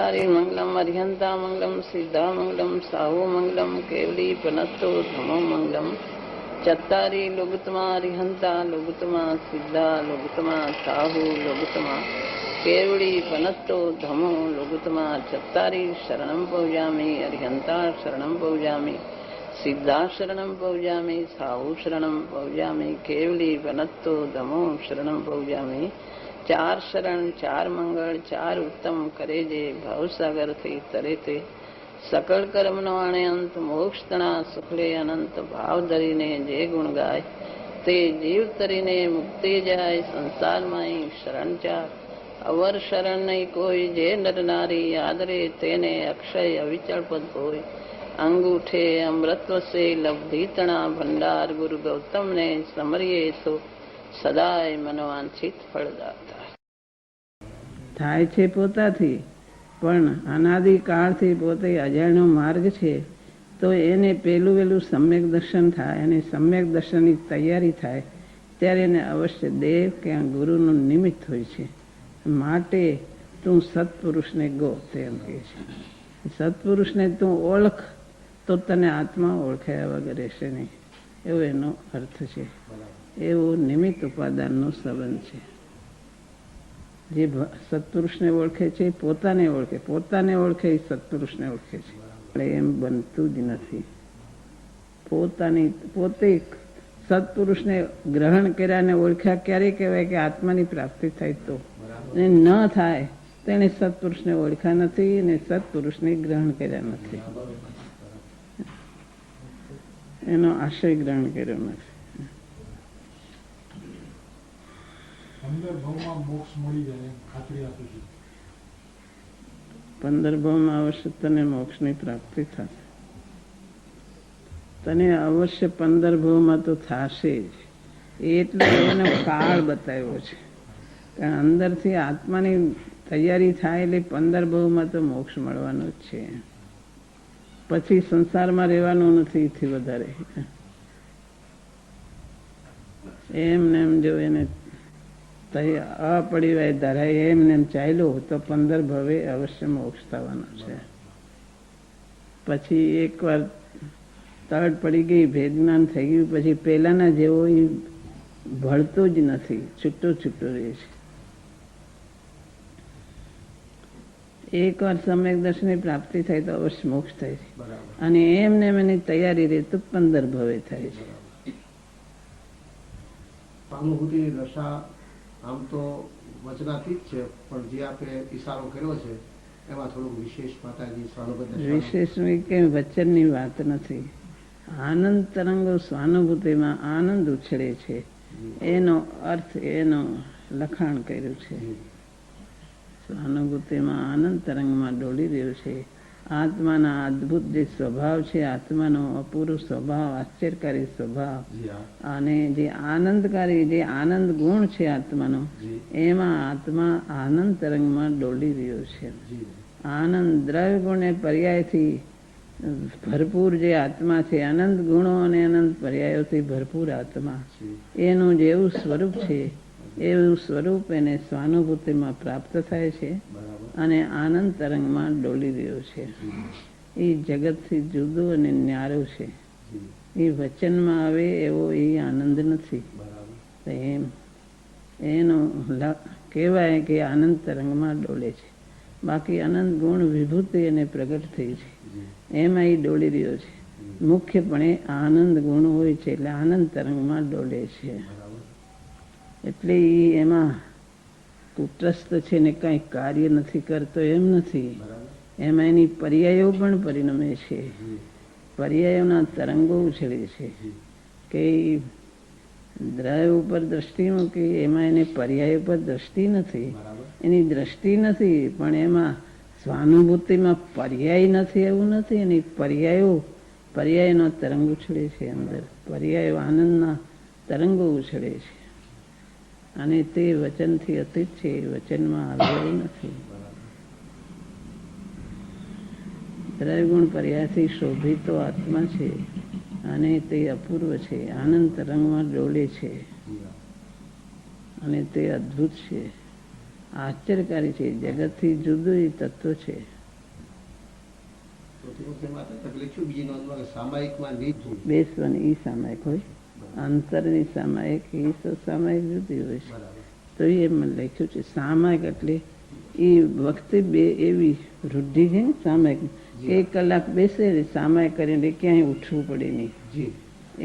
चत्तारी मंगलम अर्यंता मंगलम सिद्धा मंगलम साहू मंगलम केवली पनत्तो धमो मंगलम चत्तारी लुगतमा अर्यंता लुगतमा सिद्धा लुगतमा साहू लुगतमा केवली पनत्तो धमो लुगतमा चत्तारी शरणं पौजामि अर्यंता शरणं पौजामि सिद्धा शरणं पौजामि साहू शरणं पौजामि केवली पनत्तो धमो शरणं पौजामि चार शरण चार मंगल चार उत्तम करे जे भवसागर थी तरे ते सकल कर्म नो आणे अंत मोक्ष तना सुखले अनंत भाव धरीने जे गुण गाय ते जीव तरीने मुक्ति जाय संसार माई शरण चार अवर शरण नहीं कोई जे नर नारी आदरे तेने अक्षय अविचल पद होय अंगूठे अमृतव से लब्धि तणा भंडार गुरु गौतम ने समरिये सो સદાય મનોવાંછિત ફળદાતા થાય છે પોતાથી, પણ અનાદિકાળથી પોતે અજાણ્યો માર્ગ છે તો એને પેલું વેલું સમ્યક દર્શન થાય અને સમ્યક દર્શનની તૈયારી થાય ત્યારે એને અવશ્ય દેવ કે ગુરુનું નિમિત્ત હોય છે. માટે તું સત્પુરુષને ગો તેમ કહે છે. સત્પુરુષને તું ઓળખ તો તને આત્મા ઓળખાયા વગર રહેશે નહીં, એવો એનો અર્થ છે. એવો નિમિત્ત ઉપાદાનનો સંબંધ છે. જે સત્પુરુષને ઓળખે છે પોતાને ઓળખે, પોતાને ઓળખે એ સત્પુરુષને ઓળખે છે. એટલે એમ બનતું જ નથી. પોતે સત્પુરુષને ગ્રહણ કર્યાને ઓળખ્યા ક્યારે કહેવાય કે આત્માની પ્રાપ્તિ થાય તો, ન થાય તો એને સત્પુરુષને ઓળખ્યા નથી અને સત્પુરુષને ગ્રહણ કર્યા નથી, એનો આશય ગ્રહણ કર્યો નથી. 15 ભાવમાં મોક્ષ મળી જાય એમ ખાતરી આપે છે. 15 ભાવમાં અવશ્ય તને મોક્ષની પ્રાપ્તિ થશે. તને અવશ્ય 15 ભાવમાં તો થશે જ. એટલે એનો કાળ બતાવ્યો છે. કારણ અંદરથી આત્માની તૈયારી થાય એટલે 15 ભાવમાં તો મોક્ષ મળવાનો જ છે. પછી સંસારમાં રહેવાનું નથી એથી વધારે. એમને એમ જો એને અપરિવાય ધરાય એમને એમ ચાલ્યો તો 15 ભવે અવશ્ય મોક્ષ થવાનો છે. પછી એકવાર તડ પડી ગઈ, ભેદ જ્ઞાન થઈ ગયું, પછી પહેલાના જેવો એ ભળતો જ નથી, છૂટો છૂટો રહે છે. એકવાર સમ્યક દર્શનની પ્રાપ્તિ થાય તો અવશ્ય મોક્ષ થાય છે. અને એમને એની તૈયારી રહે તો 15 ભવે થાય છે. અનુભૂતિ દશા આમ તો વચનાતીત છે, પણ જે આપણે ઇશારો કર્યો છે એમાં થોડુંક વિશેષ માતાજી સ્વાનુભૂતિ વિશેષ કે વચનની વાત નથી. આનંદ તરંગો સ્વાનુભૂતિમાં આનંદ ઉછળે છે, એનો અર્થ એનો લખાણ કર્યું છે. સ્વાનુભૂતિમાં આનંદ તરંગમાં ડોલી રહ્યો છે. આત્માના અદ્ભુત જે સ્વભાવ છે, આત્માનો અપૂર્વ સ્વભાવ, આશ્ચર્યકારી સ્વભાવ અને જે આનંદકારી જે આનંદ ગુણ છે આત્માનો, એમાં આત્મા આનંદ તરંગમાં ડોલી રહ્યો છે. આનંદ દ્રવ્ય ગુણ એ પર્યાયથી ભરપૂર જે આત્મા છે, અનંત ગુણો અને અનંત પર્યાયોથી ભરપૂર આત્મા, એનું જેવું સ્વરૂપ છે એવું સ્વરૂપ એને સ્વાનુભૂતિમાં પ્રાપ્ત થાય છે અને આનંદ તરંગમાં ડોલી રહ્યો છે. એ જગતથી જુદો અને ન્યારો છે. એ વચનમાં આવે એવો એ આનંદ નથી. એમ એનો કહેવાય કે આનંદ તરંગમાં ડોલે છે. બાકી અનંત ગુણ વિભૂતિ એને પ્રગટ થઈ છે, એમાં એ ડોલી રહ્યો છે. મુખ્યપણે આનંદ ગુણ હોય છે એટલે આનંદ તરંગમાં ડોલે છે. એટલે એ એમાં કુટસ્થ છે ને કઈ કાર્ય નથી કરતો એમ નથી. એમાં એની પર્યાયો પણ પરિણમે છે. પર્યાયોના તરંગો ઉછળે છે કે દ્રવ્ય ઉપર દ્રષ્ટિ મૂકી, એમાં એને પર્યાય ઉપર દ્રષ્ટિ નથી, એની દ્રષ્ટિ નથી, પણ એમાં સ્વાનુભૂતિમાં પર્યાય નથી એવું નથી. એની પર્યાયનો તરંગ ઉછળે છે. અંદર પર્યાયો આનંદના તરંગો ઉછળે છે અને તે વચનથી અતીત છે, વચનમાં આવ્યું નથી. દ્રવ્યગુણ પર્યાયથી શોભિતો આત્મા છે અને તે અપૂર્વ છે, આનંદ તરંગમાં ડોલે છે અને તે અદ્ભુત છે, આશ્ચર્યકારી છે, જગતથી જુદું એ તત્વ છે. ચોથી વખતે માતા લખ્યું બીજી નોંધમાં કે સામાયિકમાં નિજ બેસવાની ઈ સામાયિક હોય, અંતરની સામાયિક ઈ તો સામાયિક જુદી હોય છે. બરાબર. તો એ મને લખ્યું છે સામાયિક એટલે એ વખતે બે એવી વૃદ્ધિ છે ને સામાયિક, એક કલાક બેસે ને સામાયિક કરીને ક્યાંય ઉઠવું પડે નહીં, જી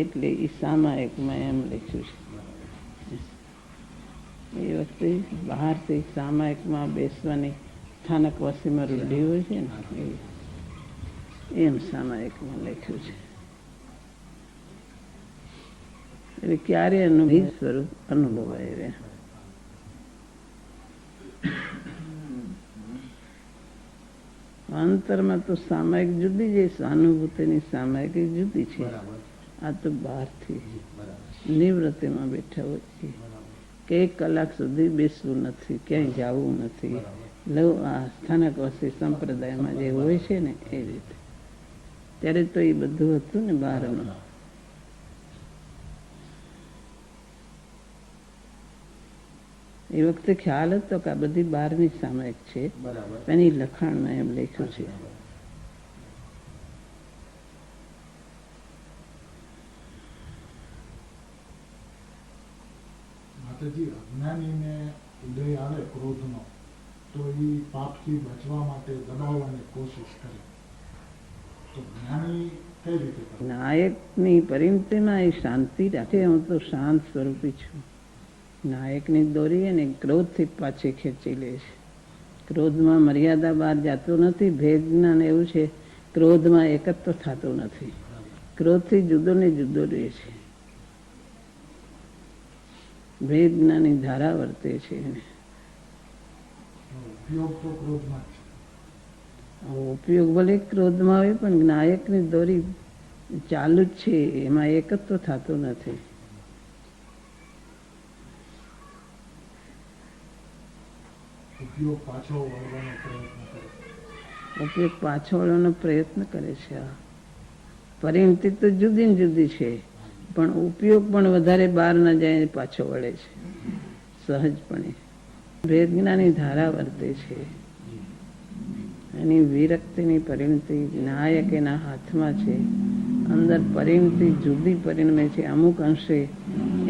એટલે એ સામાયિકમાં એમ લખ્યું છે. એ વખતે બહારથી સામાયિકમાં બેસવાની સ્થાનકવાસીમાં વૃદ્ધિ હોય છે ને એમ સામાયિકમાં લખ્યું છે. એટલે ક્યારે અનુભવ સ્વરૂપ અનુભવાય રહે. અંતરમાં તો સામાયિક જુદી છે, સહાનુભૂતિની સામાયિક જુદી છે. બરાબર. આ તો બહારથી બરાબર. નિવૃત્તિમાં બેઠા હોય છે કે 1 કલાક સુધી બેસવું નથી, ક્યાંય જવું નથી. લવ આ સ્થાનકવાસી સંપ્રદાયમાં જે હોય છે ને એ રીતે. ત્યારે તો એ બધું હતું ને બહારનું. એ વખતે ખ્યાલ હતો કે આ બધી બહારની સામાયિક છે, બરાબર. એની લખાણમાં એમ લખ્યું છે. માતાજી, અજ્ઞાનીને ઉદય આવે ક્રોધનો તો એ પાપથી બચવા માટે દબાવવાની કોશિશ કરે, તો જ્ઞાની કઈ રીતે કરે? નાયકની પરિણતિમાં એ શાંતિ રાખે. હું તો શાંત સ્વરૂપી છું. નાયકની દોરી એને ક્રોધથી પાછી ખેંચી લે છે. ક્રોધમાં મર્યાદા બહાર જતો નથી. ભેદ જ્ઞાન એવું છે, ક્રોધમાં એકત્વ થતું નથી. ક્રોધથી જુદો ને જુદો રહે છે. ભેદ જ્ઞાની ધારા વર્તે છે. ઉપયોગ તો ક્રોધમાં જ છે. ઉપયોગ ભલે ક્રોધમાં હોય પણ નાયકની દોરી ચાલુ જ છે, એમાં એકત્વ થતું નથી. ઉપયોગ પાછો વળવાનો પ્રયત્ન કરે. ઉપયોગ પાછો વળવાનો પ્રયત્ન કરે છે. આ પરિણતિ તો જુદી ને જુદી છે, પણ ઉપયોગ પણ વધારે બહાર ન જાય પાછો વળે છે સહજપણે. ભેદ જ્ઞાની ધારા વર્તે છે. એની વિરક્તિની પરિણતિ નાયક એના હાથમાં છે. અંદર પરિણતિ જુદી પરિણમે છે. અમુક અંશે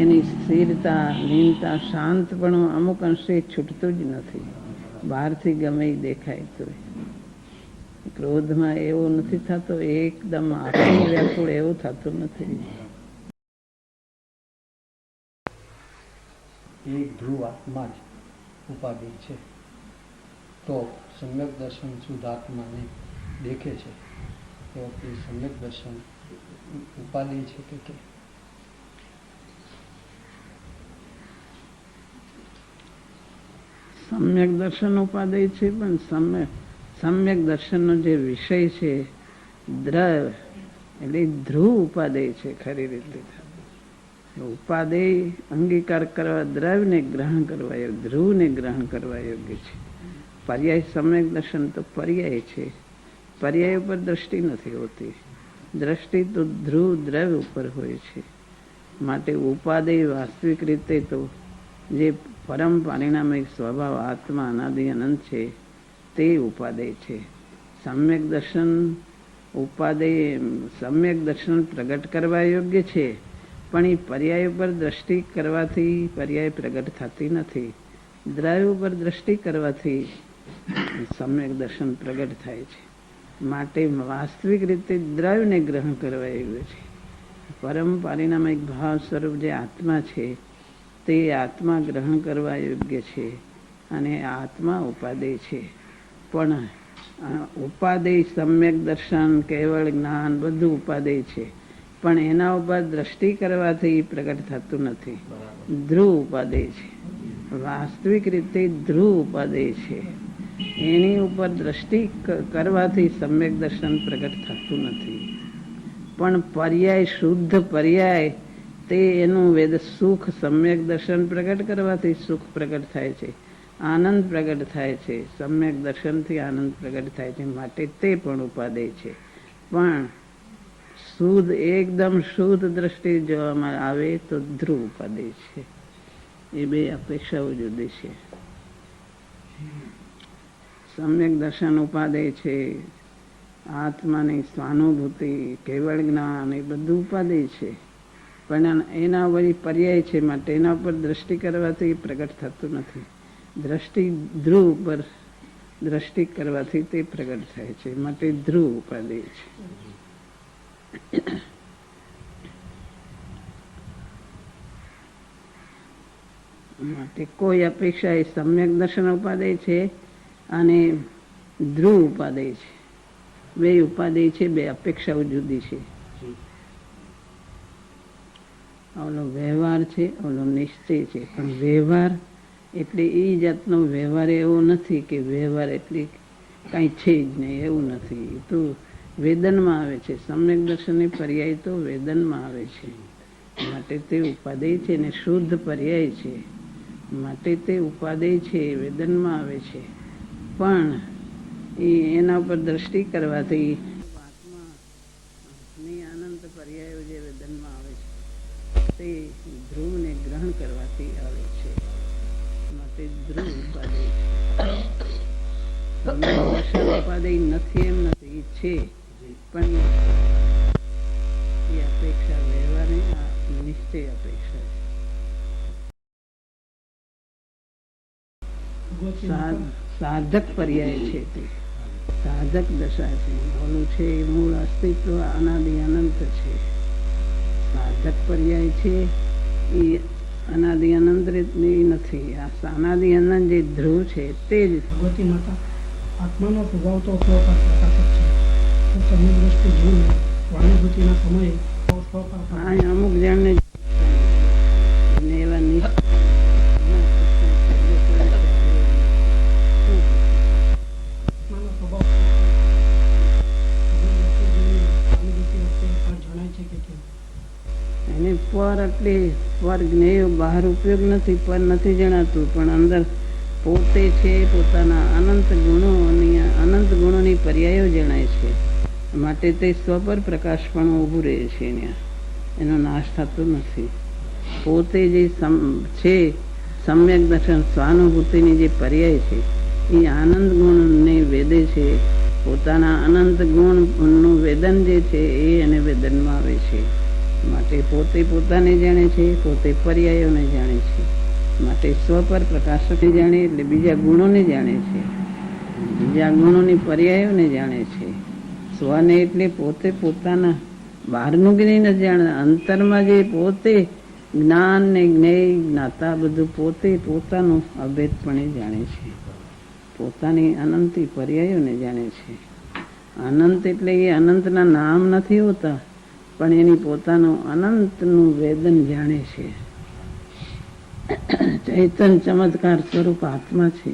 એની સ્થિરતા, લીનતા, શાંતપણું અમુક અંશે છૂટતું જ નથી. બહારથી ગમે એ દેખાય તો ક્રોધમાં એવો નથી થતો, એકદમ આખું વ્યાકુળ એવું થતું નથી. એક ધ્રુવ આત્મા જ ઉપાધિ છે, તો સમ્યક દર્શન શુદ્ધ આત્માને દેખે છે. તો એ સમ્યક દર્શન ઉપાધિ છે કે સમ્યક દર્શન ઉપાદેય છે, પણ સમ્યક દર્શનનો જે વિષય છે દ્રવ, એટલે ધ્રુવ ઉપાદેય છે ખરી રીતે. ઉપાદેય અંગીકાર કરવા દ્રવને ગ્રહણ કરવા યોગ્ય, ધ્રુવને ગ્રહણ કરવા યોગ્ય છે. પર્યાય સમ્યક દર્શન તો પર્યાય છે. પર્યાય ઉપર દ્રષ્ટિ નથી હોતી. દ્રષ્ટિ તો ધ્રુવ દ્રવ ઉપર હોય છે. માટે ઉપાદેય વાસ્તવિક રીતે તો જે પરમ પારિણામિક સ્વભાવ આત્મા અનાદિ અનંત છે તે ઉપાદેય છે. સમ્યક દર્શન ઉપાદેય સમ્યક દર્શન પ્રગટ કરવા યોગ્ય છે, પણ એ પર્યાય ઉપર દ્રષ્ટિ કરવાથી પર્યાય પ્રગટ થતી નથી. દ્રવ્ય ઉપર દ્રષ્ટિ કરવાથી સમ્યક દર્શન પ્રગટ થાય છે. માટે વાસ્તવિક રીતે દ્રવ્યને ગ્રહણ કરવા યોગ્ય છે. પરમ પારિણામિક ભાવ સ્વરૂપ જે આત્મા છે તે આત્મા ગ્રહણ કરવા યોગ્ય છે, અને આત્મા ઉપાદેય છે. પણ ઉપાદેય સમ્યક દર્શન, કેવળ જ્ઞાન બધું ઉપાદેય છે, પણ એના ઉપર દ્રષ્ટિ કરવાથી પ્રગટ થતું નથી. ધ્રુવ ઉપાદેય છે. વાસ્તવિક રીતે ધ્રુવ ઉપાદેય છે. એની ઉપર દ્રષ્ટિ કરવાથી સમ્યક દર્શન પ્રગટ થતું નથી. પણ પર્યાય, શુદ્ધ પર્યાય, તે એનું વેદ સુખ સમ્યક દર્શન પ્રગટ કરવાથી સુખ પ્રગટ થાય છે, આનંદ પ્રગટ થાય છે. સમ્યક દર્શનથી આનંદ પ્રગટ થાય છે, માટે તે પણ ઉપાદેય છે. પણ શુદ્ધ, એકદમ શુદ્ધ દ્રષ્ટિ જોવામાં આવે તો ધ્રુવ ઉપાદેય છે. એ બે અપેક્ષાઓ જુદી છે. સમ્યક દર્શન ઉપાદેય છે, આત્માની સ્વાનુભૂતિ, કેવળ જ્ઞાન એ બધું ઉપાધિ છે, પણ એના વળી પર્યાય છે, માટે એના ઉપર દ્રષ્ટિ કરવાથી પ્રગટ થતું નથી. દ્રષ્ટિ ધ્રુવ ઉપર દ્રષ્ટિ કરવાથી તે પ્રગટ થાય છે, માટે ધ્રુવ ઉપાધિ છે. માટે કોઈ અપેક્ષા એ સમ્યક દર્શન ઉપાદેય છે અને ધ્રુવ ઉપાદેય છે. બે ઉપાદેય છે, બે અપેક્ષાઓ જુદી છે. ઓલો વ્યવહાર છે, ઓલો નિશ્ચય છે. પણ વ્યવહાર એટલે એ જાતનો વ્યવહાર એવો નથી કે વ્યવહાર એટલે કાંઈ છે જ નહીં, એવું નથી. એ તો વેદનમાં આવે છે. સમ્યક દર્શનની પર્યાય તો વેદનમાં આવે છે, માટે તે ઉપાદેય છે ને શુદ્ધ પર્યાય છે, માટે તે ઉપાદેય છે, વેદનમાં આવે છે. પણ એના ઉપર દ્રષ્ટિ કરવાથી આત્માની અનંત પર્યાયો જે વેદનમાં આવે છે તે ધ્રુવને ગ્રહણ કરવાથી આવે છે, માટે ધ્રુવ ઉપાદેય છે. ઉપાદેય નથી એમ નથી, છે, પણ એ અપેક્ષા વ્યવહારની નિશ્ચય અપેક્ષા છે. સાધક પર્યાય છે, તે સાધક દશા છે. ઓલું છે એ મૂળ અસ્તિત્વ અનાદિ અનંત છે. સાધક પર્યાય છે એ અનાદિ અનંત નથી. આ અનાદિ અનંત જે ધ્રુવ છે તે જ ભગવતી માતા આત્માનો સ્વભાવ તો સ્વપાર પ્રકાશક છે. તો તમે દ્રષ્ટિ જોઈને સ્વાનુભૂતિના સમયે અમુક જણને એવા એને પર એટલે પર જ્ઞેય બહાર ઉપયોગ નથી, પર નથી જણાતું, પણ અંદર પોતે છે, પોતાના અનંત ગુણો અને અનંત ગુણોની પર્યાયો જણાય છે, માટે તે સ્વપર પ્રકાશ પણ ઊભું રહે છે. એનો નાશ થતો નથી. પોતે જે છે સમ્યક દર્શન સ્વાનુભૂતિની જે પર્યાય છે એ આનંદ ગુણને વેદે છે. પોતાના અનંત ગુણનું વેદન જે છે એ એને વેદનમાં આવે છે, માટે પોતે પોતાને જાણે છે, પોતે પર્યાયોને જાણે છે. માટે સ્વપર પ્રકાશકને જાણે એટલે બીજા ગુણોને જાણે છે, બીજા ગુણોની પર્યાયોને જાણે છે. સ્વને એટલે પોતે પોતાના બહારનું જ્ઞાન નથી જાણતા, અંતરમાં જે પોતે જ્ઞાન ને જ્ઞેય જ્ઞાતા બધું પોતે પોતાનું અભેદપણે જાણે છે, પોતાની અનંતી પર્યાયોને જાણે છે. અનંત એટલે એ અનંતના નામ નથી હોતા, પણ એની પોતાનું અનંતનું વેદન જાણે છે. ચૈતન્ય ચમત્કાર સ્વરૂપ આત્મા છે,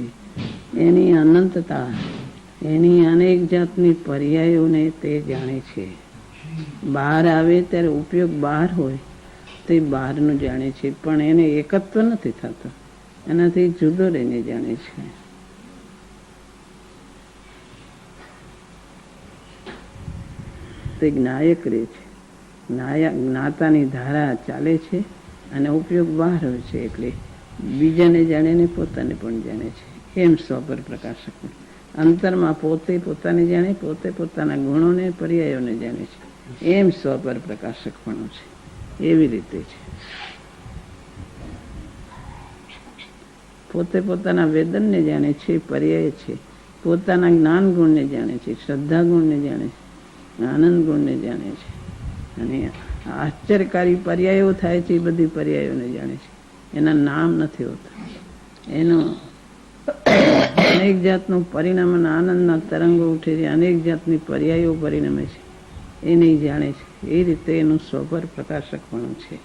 એની અનંતતા, એની અનેક જાતની પર્યાયોને તે જાણે છે. બહાર આવે ત્યારે ઉપયોગ બહાર હોય તે બહારનું જાણે છે, પણ એને એકત્વ નથી થતો, એનાથી જુદો રહીને જાણે છે. તે જ્ઞાયક રહે છે, જ્ઞાતાની ધારા ચાલે છે અને ઉપયોગ બહાર હોય છે, એટલે બીજાને જાણે ને પોતાને પણ જાણે છે. એમ સ્વપર પ્રકાશક અંતરમાં પોતે પોતાને જાણે, પોતે પોતાના ગુણોને પર્યાયોને જાણે છે. એમ સ્વપર પ્રકાશક પણ છે. એવી રીતે છે. પોતે પોતાના વેદનને જાણે છે, પર્યાય છે. પોતાના જ્ઞાન ગુણને જાણે છે, શ્રદ્ધા ગુણને જાણે છે, આનંદ ગુણને જાણે છે. અને આશ્ચર્યકારી પર્યાયો થાય છે, એ બધી પર્યાયોને જાણે છે. એના નામ નથી હોતા. એનો અનેક જાતનું પરિણામ અને આનંદના તરંગો ઉઠે છે, અનેક જાતની પર્યાયો પરિણમે છે, એ નહીં જાણે છે. એ રીતે એનું સ્વપર પ્રકાશક પણ છે.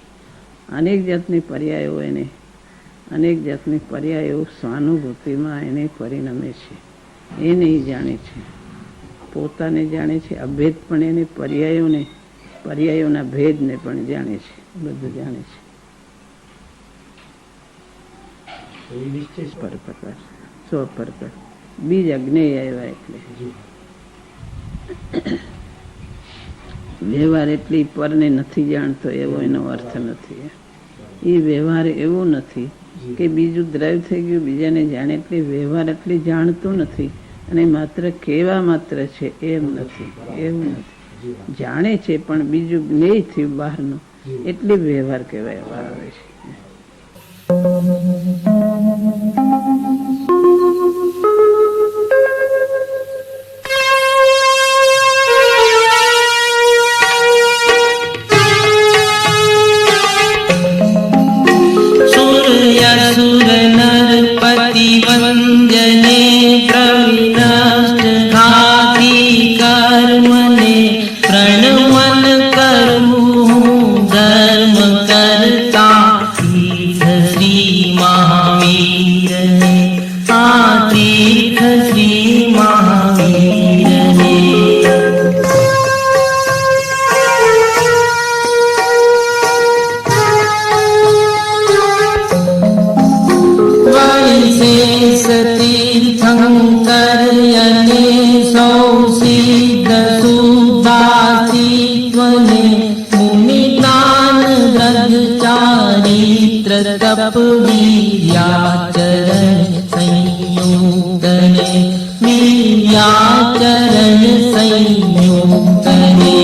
અનેક જાતની પર્યાયો એને અનેક જાતની પર્યાયો સ્વાનુભૂતિમાં એને પરિણમે છે, એ નહીં જાણે છે. પોતાને જાણે છે, અભેદ પણ એને પર્યાયોના ભેદને પણ જાણે છે, બધું જાણે છે. પર પ્રકાશ સ્વપર બીજા જ્ઞેય આવ્યા એટલે વ્યવહાર એટલી પરને નથી જાણતો એવો એનો અર્થ નથી. એ વ્યવહાર એવો નથી કે બીજું દ્રવ્ય થઈ ગયું બીજાને જાણે એટલે વ્યવહાર એટલી જાણતો નથી, અને માત્ર કહેવા માત્ર છે એમ નથી, એવું નથી. જાણે છે પણ બીજું જ્ઞેય થયું બહારનું, એટલે વ્યવહાર કહેવાય આવે છે. वंदने प्रविनष्ट घाती कर्मने प्रणमन करूं धर्म करता तीर्थ श्री महावीर ने, तीर्थ श्री महावीर ने। तीर्थंकर्यने सौ सिद्ध सुभाषित्वने मुनिदान व्रत चारित्र तप वीर्याचरण संयुक्तने, वीर्याचरण संयुक्तने।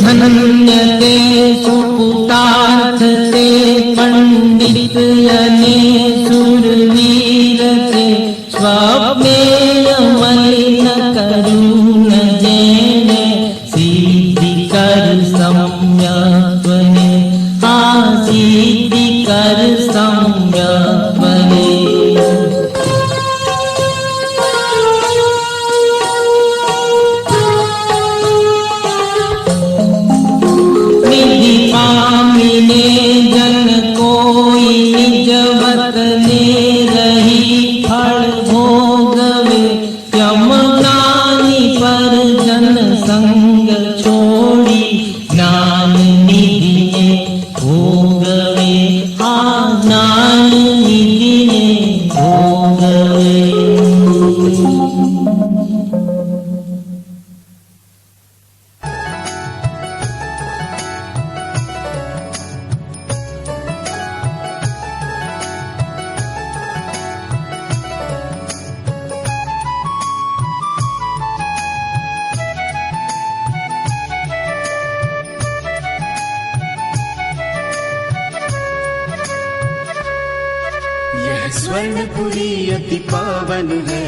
धन्यते सुपुतार्थ ते पंडित यने सुरवीर ते स्वप्नेय मलिन करुण जेने सिद्धि कर सम्यक्त्वने, सिद्धि कर सम्यक्त्वने। पामिने जन कोई निजवत ने रही फल भोगवे, यमुनानी पर जन संग छोड़ी ज्ञान निधि ने भोगवे, ज्ञान निधि ने भोगवे। स्वर्णपुरी अति पावन है,